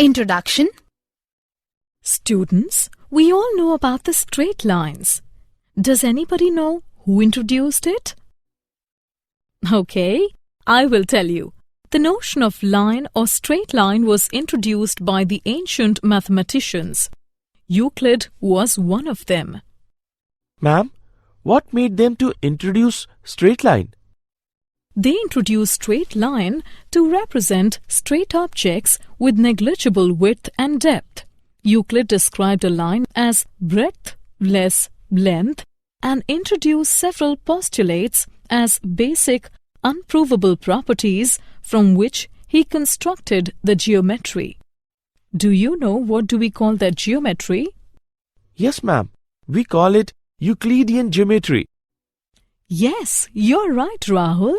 Introduction. Students, we all know about the straight lines. Does anybody know who introduced it? Okay, I will tell you. The notion of line or straight line was introduced by the ancient mathematicians. Euclid was one of them. Ma'am, what made them to introduce straight line? They introduced straight line to represent straight objects with negligible width and depth. Euclid described a line as breadth less length and introduced several postulates as basic, unprovable properties from which he constructed the geometry. Do you know what do we call that geometry? Yes, ma'am. We call it Euclidean geometry. Yes, you're right, Rahul.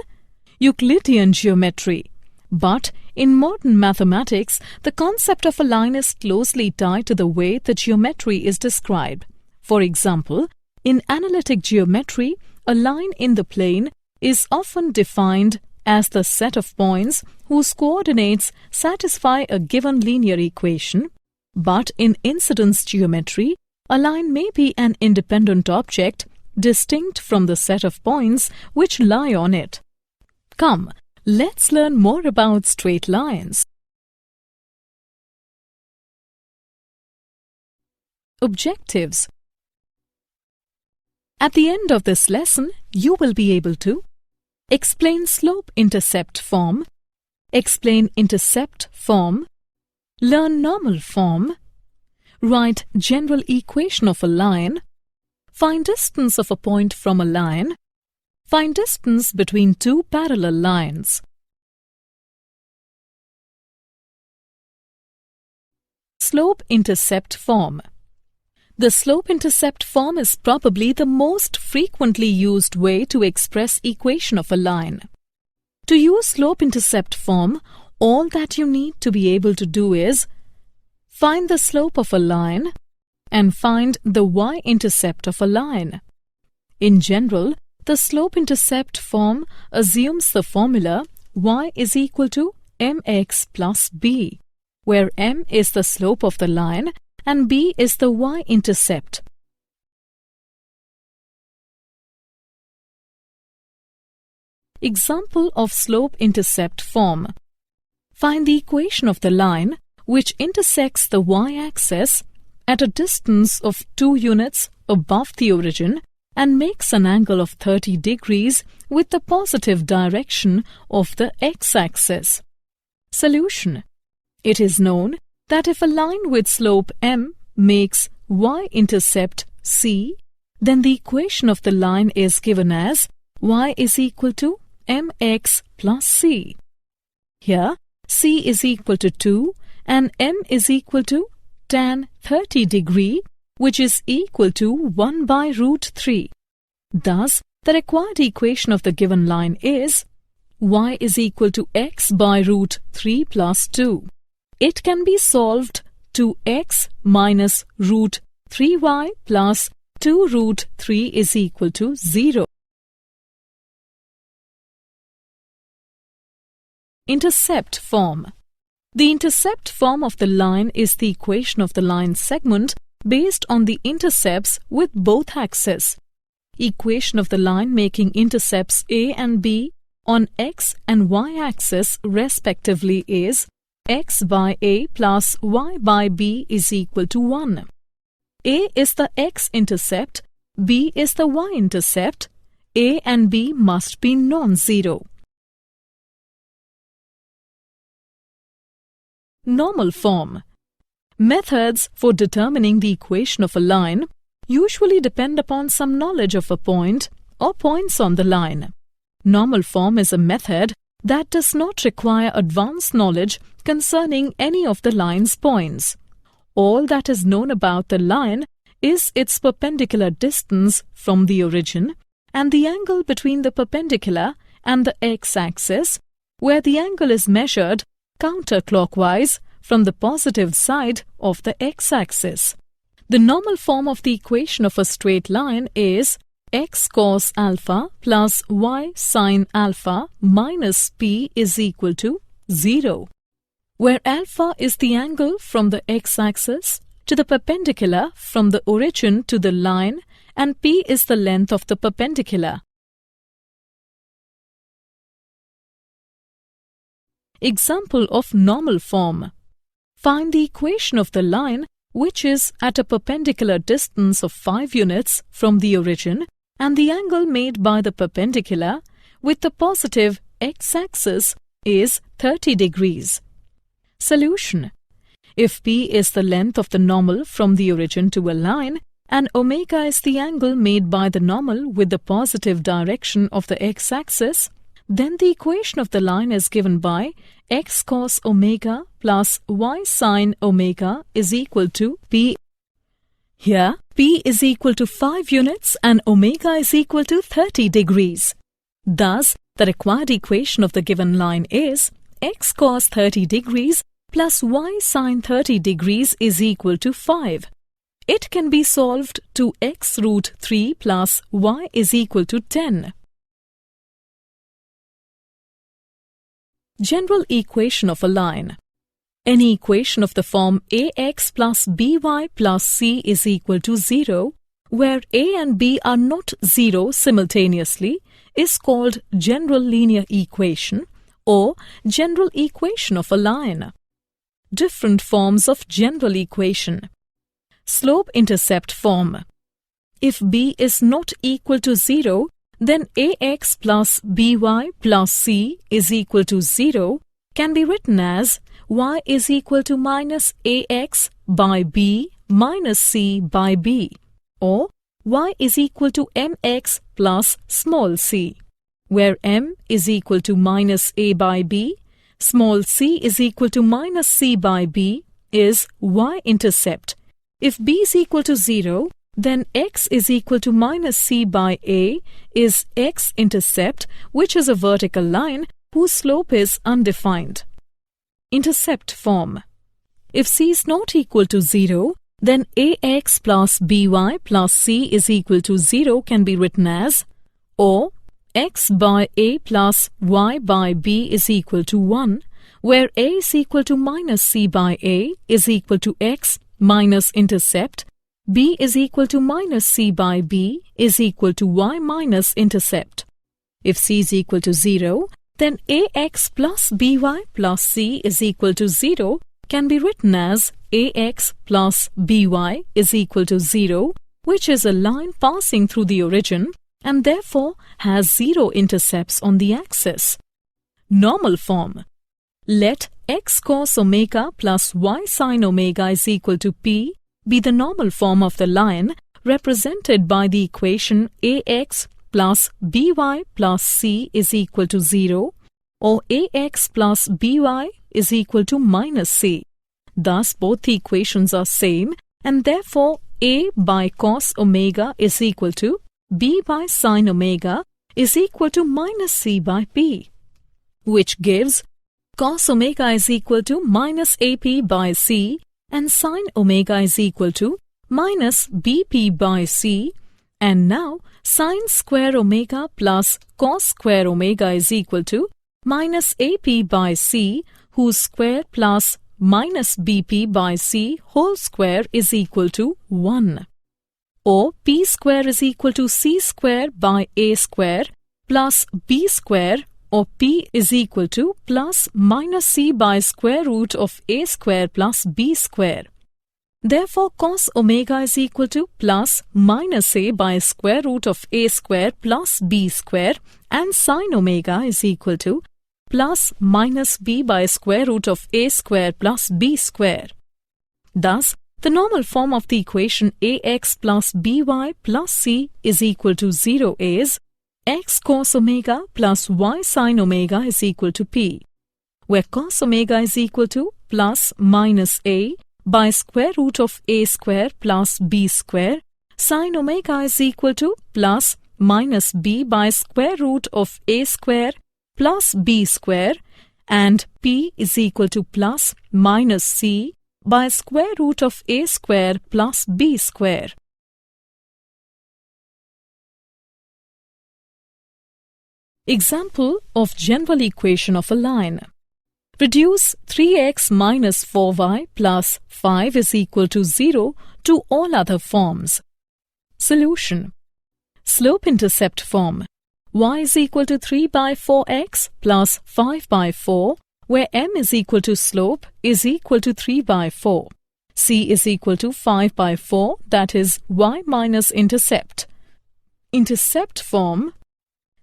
Euclidean geometry. But in modern mathematics, the concept of a line is closely tied to the way the geometry is described. For example, in analytic geometry, a line in the plane is often defined as the set of points whose coordinates satisfy a given linear equation. But in incidence geometry, a line may be an independent object distinct from the set of points which lie on it. Come, let's learn more about straight lines. Objectives. At the end of this lesson, you will be able to explain slope-intercept form, explain intercept form, learn normal form, write general equation of a line, find distance of a point from a line, find distance between two parallel lines. Slope-intercept form. The slope-intercept form is probably the most frequently used way to express equation of a line. To use slope-intercept form, all that you need to be able to do is find the slope of a line and find the y-intercept of a line. In general, the slope-intercept form assumes the formula y is equal to mx plus b, where m is the slope of the line and b is the y-intercept. Example of slope-intercept form. Find the equation of the line which intersects the y-axis at a distance of 2 units above the origin and makes an angle of 30 degrees with the positive direction of the x-axis. Solution. It is known that if a line with slope m makes y-intercept c, then the equation of the line is given as y is equal to mx plus c. Here, c is equal to 2 and m is equal to tan 30 degree, which is equal to 1 by root 3. Thus, the required equation of the given line is y is equal to x by root 3 plus 2. It can be solved to x minus root 3y plus 2 root 3 is equal to 0. Intercept form. The intercept form of the line is the equation of the line segment based on the intercepts with both axes. Equation of the line making intercepts a and b on x and y axis respectively is x by a plus y by b is equal to 1. A is the x-intercept, b is the y-intercept. A and b must be non-zero. Normal form. Methods for determining the equation of a line usually depend upon some knowledge of a point or points on the line. Normal form is a method that does not require advanced knowledge concerning any of the line's points. All that is known about the line is its perpendicular distance from the origin and the angle between the perpendicular and the x-axis, where the angle is measured counterclockwise from the positive side of the x-axis. The normal form of the equation of a straight line is x cos alpha plus y sin alpha minus p is equal to 0. where alpha is the angle from the x-axis to the perpendicular from the origin to the line and p is the length of the perpendicular. Example of normal form. Find the equation of the line which is at a perpendicular distance of 5 units from the origin and the angle made by the perpendicular with the positive x-axis is 30 degrees. Solution. If p is the length of the normal from the origin to a line and omega is the angle made by the normal with the positive direction of the x-axis, then the equation of the line is given by x cos omega plus y sin omega is equal to p. Here, p is equal to 5 units and omega is equal to 30 degrees. Thus, the required equation of the given line is x cos 30 degrees plus y sin 30 degrees is equal to 5. It can be solved to x root 3 plus y is equal to 10. General equation of a line. Any equation of the form ax plus by plus c is equal to 0, where a and b are not 0 simultaneously, is called general linear equation or general equation of a line. Different forms of general equation. Slope-intercept form. If b is not equal to 0, then ax plus by plus c is equal to 0 can be written as y is equal to minus ax by b minus c by b, or y is equal to mx plus small c, where m is equal to minus a by b, small c is equal to minus c by b is y-intercept. If b is equal to 0, then x is equal to minus c by a is x-intercept, which is a vertical line whose slope is undefined. Intercept form. If c is not equal to 0, then ax plus by plus c is equal to 0 can be written as or x by a plus y by b is equal to 1, where a is equal to minus c by a is equal to x minus intercept, b is equal to minus c by b is equal to y minus intercept. If c is equal to 0, then ax plus by plus c is equal to 0 can be written as ax plus by is equal to 0, which is a line passing through the origin and therefore has 0 intercepts on the axis. Normal form. Let x cos omega plus y sin omega is equal to p be the normal form of the line represented by the equation ax plus by plus c is equal to 0 or ax plus by is equal to minus c. Thus both the equations are same and therefore a by cos omega is equal to b by sin omega is equal to minus c by p, which gives cos omega is equal to minus ap by c and sin omega is equal to minus bp by c, and now sin square omega plus cos square omega is equal to minus ap by c whose square plus minus bp by c whole square is equal to 1. Or p square is equal to c square by a square plus b square, or p is equal to plus minus c by square root of a square plus b square. Therefore, cos omega is equal to plus minus a by square root of a square plus b square, and sin omega is equal to plus minus b by square root of a square plus b square. Thus, the normal form of the equation ax plus by plus c is equal to 0 is x cos omega plus y sin omega is equal to p, where cos omega is equal to plus minus a by square root of a square plus b square, sin omega is equal to plus minus b by square root of a square plus b square, and p is equal to plus minus c by square root of a square plus b square. Example of general equation of a line. Reduce 3x minus 4y plus 5 is equal to 0 to all other forms. Solution. Slope-intercept form. Y is equal to 3 by 4x plus 5 by 4, where m is equal to slope is equal to 3 by 4. C is equal to 5 by 4, that is y minus intercept. Intercept form.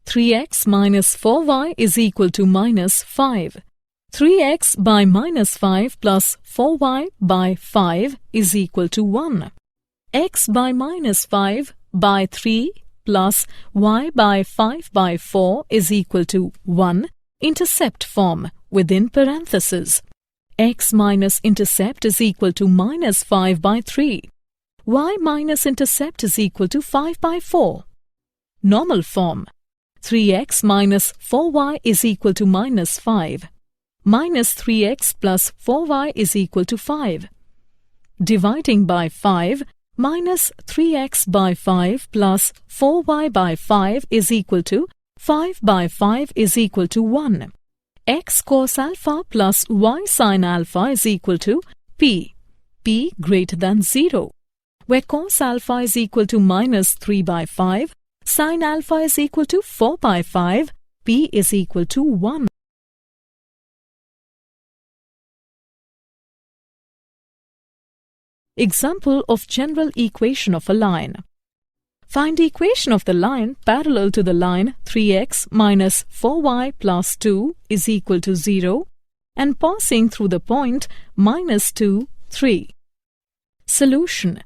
3x minus 4y is equal to minus 5. 3x by minus 5 plus 4y by 5 is equal to 1. X by minus 5 by 3 plus y by 5 by 4 is equal to 1. Intercept form within parentheses. X minus intercept is equal to minus 5 by 3. Y minus intercept is equal to 5 by 4. Normal form. 3x minus 4y is equal to minus 5. Minus 3x plus 4y is equal to 5. Dividing by 5, minus 3x by 5 plus 4y by 5 is equal to 5 by 5 is equal to 1. X cos alpha plus y sin alpha is equal to p. P greater than 0. Where cos alpha is equal to minus 3 by 5, sin alpha is equal to 4 by 5, p is equal to 1. Example of general equation of a line. Find the equation of the line parallel to the line 3x minus 4y plus 2 is equal to 0 and passing through the point minus 2, 3. Solution.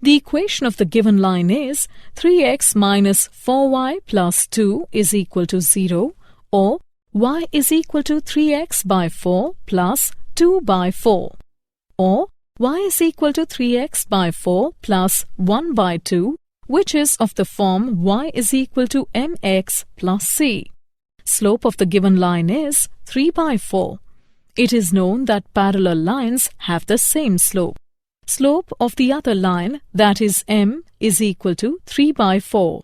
The equation of the given line is 3x minus 4y plus 2 is equal to 0 or y is equal to 3x by 4 plus 2 by 4 or y is equal to 3x by 4 plus 1 by 2, which is of the form y is equal to mx plus c. Slope of the given line is 3 by 4. It is known that parallel lines have the same slope. Slope of the other line, that is m, is equal to 3 by 4.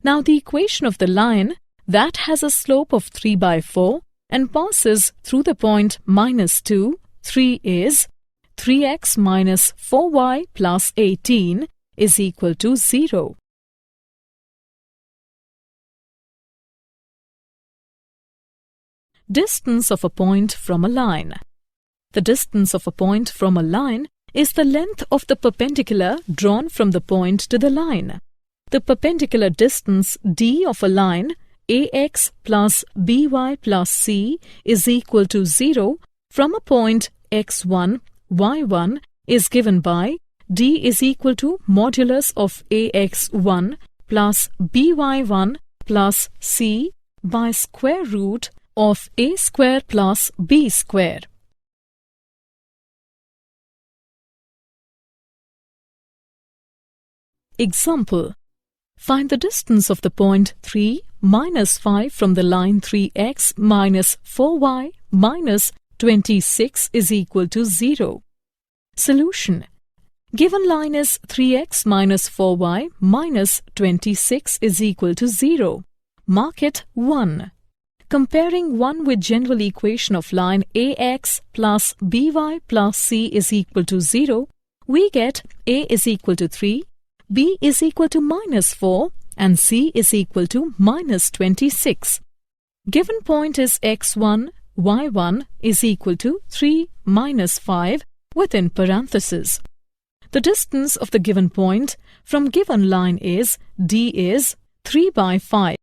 Now the equation of the line that has a slope of 3 by 4 and passes through the point minus 2, 3 is 3x minus 4y plus 18 is equal to 0. Distance of a point from a line. The distance of a point from a line is the length of the perpendicular drawn from the point to the line. The perpendicular distance d of a line ax plus by plus c is equal to 0 from a point x1, y1 is given by d is equal to modulus of ax1 plus by1 plus c by square root of a square plus b square. Example. Find the distance of the point 3 minus 5 from the line 3x minus 4y minus 26 is equal to 0. Solution. Given line is 3x minus 4y minus 26 is equal to 0. Mark it 1. Comparing 1 with general equation of line ax plus by plus c is equal to 0, we get a is equal to 3, b is equal to minus 4 and c is equal to minus 26. Given point is x1, y1 is equal to 3 minus 5 within parentheses. The distance of the given point from given line is d is 3 by 5.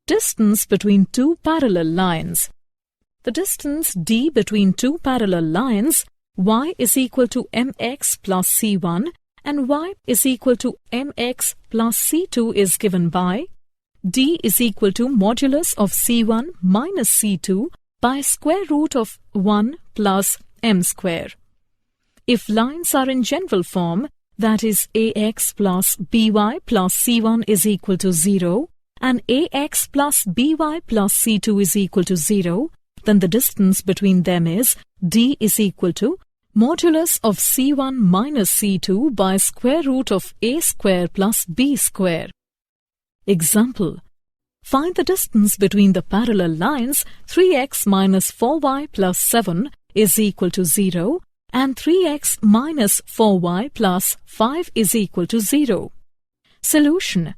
Distance between two parallel lines. The distance d between two parallel lines y is equal to mx plus c1 and y is equal to mx plus c2 is given by d is equal to modulus of c1 minus c2 by square root of 1 plus m square. If lines are in general form, that is ax plus by plus c1 is equal to 0 and ax plus by plus c2 is equal to 0, then the distance between them is d is equal to modulus of c1 minus c2 by square root of a square plus b square. Example. Find the distance between the parallel lines 3x minus 4y plus 7 is equal to 0 and 3x minus 4y plus 5 is equal to 0. Solution.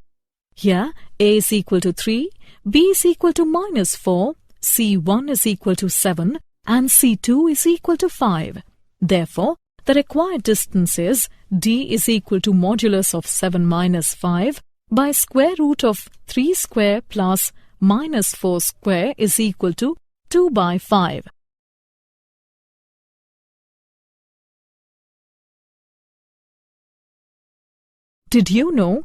Here a is equal to 3, b is equal to minus 4, c1 is equal to 7 and c2 is equal to 5. Therefore, the required distance is d is equal to modulus of 7 minus 5 by square root of 3 square plus minus 4 square is equal to 2 by 5. Did you know?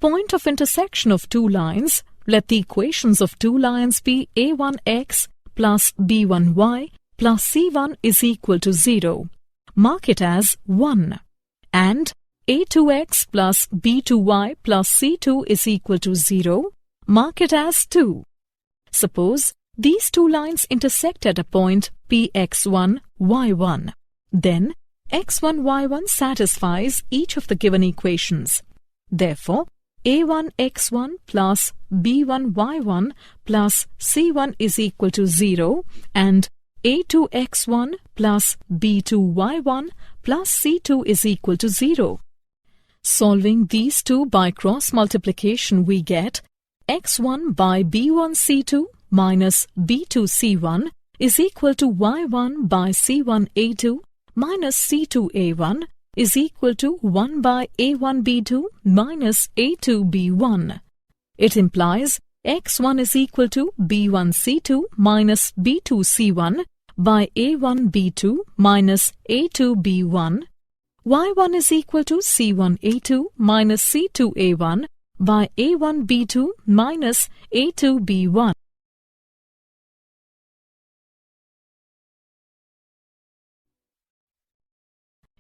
Point of intersection of two lines. Let the equations of two lines be a1x plus b1y plus c1 is equal to 0. Mark it as 1. And a2x plus b2y plus c2 is equal to 0. Mark it as 2. Suppose these two lines intersect at a point px1, y1. Then x1, y1 satisfies each of the given equations. Therefore, a1x1 plus b1y1 plus c1 is equal to 0 and a2x1 plus b2y1 plus c2 is equal to 0. Solving these two by cross multiplication, we get x1 by b1c2 minus b2c1 is equal to y1 by c1a2 minus c2a1 is equal to 1 by a1b2 minus a2b1. It implies x1 is equal to b1c2 minus b2c1 by a1b2 minus a2b1. y1 is equal to c1a2 minus c2a1 by a1b2 minus a2b1.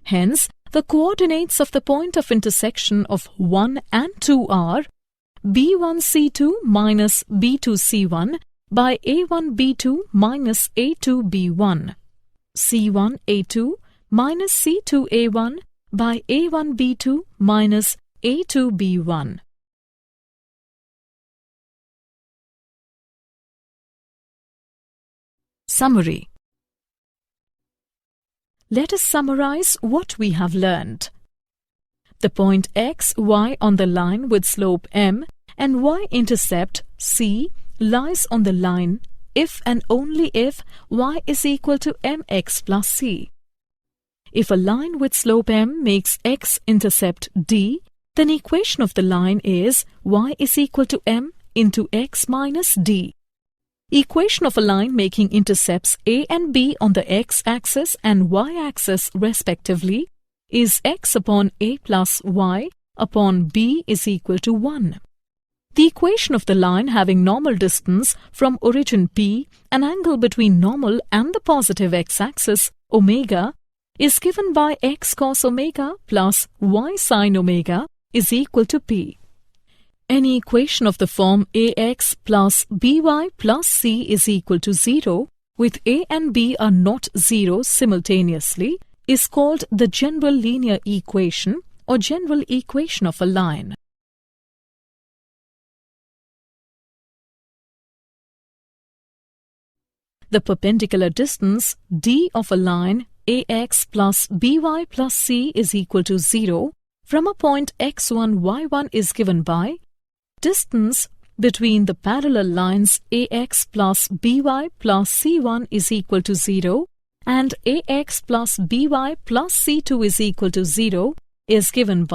Hence, the coordinates of the point of intersection of 1 and 2 are b1c2 minus b2c1 by a1b2 minus a2b1, c1a2 minus c2a1 by a1b2 minus a2b1. Summary. Let us summarize what we have learned. The point x, y on the line with slope m and y-intercept c lies on the line if and only if y is equal to mx plus c. If a line with slope m makes x-intercept d, then equation of the line is y is equal to m into x minus d. Equation of a line making intercepts a and b on the x-axis and y-axis respectively is x upon a plus y upon b is equal to 1. The equation of the line having normal distance from origin P, an angle between normal and the positive x-axis omega, is given by x cos omega plus y sin omega is equal to P. Any equation of the form ax plus by plus c is equal to 0, with a and b are not 0 simultaneously, is called the general linear equation or general equation of a line. The perpendicular distance d of a line ax plus by plus c is equal to 0 from a point x1, y1 is given by distance between the parallel lines ax plus by plus c1 is equal to 0 and ax plus by plus c2 is equal to 0 is given by